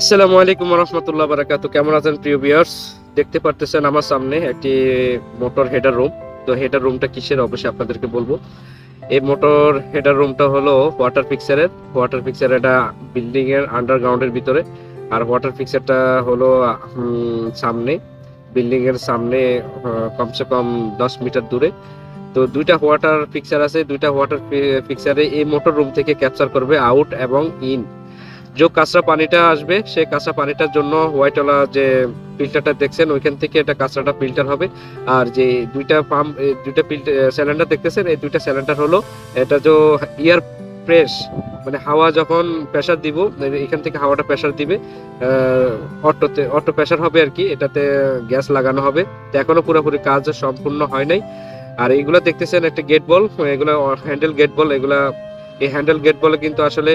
আসসালামু আলাইকুম রহমতুল্লাহ বারাকাতু। কেমন আছেন প্রিয় ভিউয়ার্স? দেখতে পারতেছেন আমার সামনে একটি মোটর হেডার রুম। তো হেডার রুমটা কিসের অবশ্যই আপনাদেরকে বলবো। এই মোটর হেডার রুমটা হলো ওয়াটার ফিক্সার এটা বিল্ডিং এর আন্ডারগ্রাউন্ডের ভিতরে। আর ওয়াটার ফিক্সারটা হলো সামনে, বিল্ডিং এর সামনে, কমসে কম 10 মিটার দূরে। তো দুইটা ওয়াটার ফিক্সার আছে, দুইটা ওয়াটার ফিক্সারে এই মোটর রুম থেকে ক্যাপচার করবে আউট এবং ইন। যে কাঁচরা পানিটা আসবে সেই কাঁচরা পানিটার জন্য হোয়াইটওয়ালা যে ফিল্টারটা দেখছেন ওইখান থেকে এটা কাঁচরাটা ফিল্টার হবে। আর যে দুইটা পাম্প, দুইটা সিলিন্ডার দেখতেছেন, এই দুইটা সিলিন্ডার হলো এটা যে এয়ার প্রেস, মানে হাওয়া যখন প্রেসার দিব এখান থেকে হাওয়াটা প্রেসার দিবে, অটো প্রেসার হবে আর কি। এটাতে গ্যাস লাগানো হবে। তো এখনো পুরোপুরি কাজ সম্পূর্ণ হয় নাই। আর এইগুলা দেখতেছেন একটা গেট বল, এগুলা হ্যান্ডেল গেট বল। এগুলা এই হ্যান্ডেল গেট বলে কিন্তু আসলে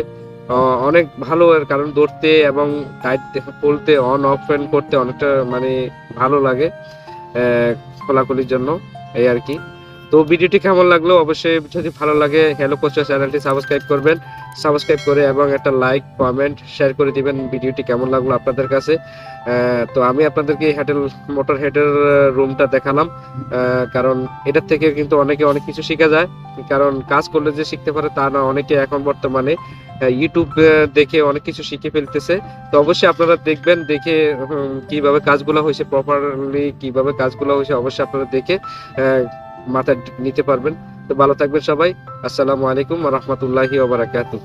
অনেক ভালো, এর কারণ ধরতে এবং টাইট খুলতে, অন অফ করতে অনেকটা মানে ভালো লাগে খোলাখুলির জন্য, এই আর কি। তো ভিডিওটি কেমন লাগলো অবশ্যই, যদি ভালো লাগে হ্যালো কোচ চ্যানেলটি সাবস্ক্রাইব করবেন, সাবস্ক্রাইব করে এবং একটা লাইক কমেন্ট শেয়ার করে দিবেন ভিডিওটি কেমন লাগলো আপনাদের কাছে। তো আমি আপনাদেরকে মোটর হেডের রুমটা দেখালাম, কারণ এটার থেকে কিন্তু অনেকে অনেক কিছু শেখা যায়। কারণ কাজ করলে যে শিখতে পারে তা না, অনেকে এখন বর্তমানে ইউটিউব দেখে অনেক কিছু শিখে ফেলতেছে। তো অবশ্যই আপনারা দেখবেন, দেখে কিভাবে কাজগুলো হয়েছে, প্রপারলি কিভাবে কাজগুলো হয়েছে অবশ্যই আপনারা দেখে মাথায় নিতে পারবেন। তো ভালো থাকবেন সবাই। আসসালামু আলাইকুম ওয়া রাহমাতুল্লাহি ওয়া বারাকাতুহু।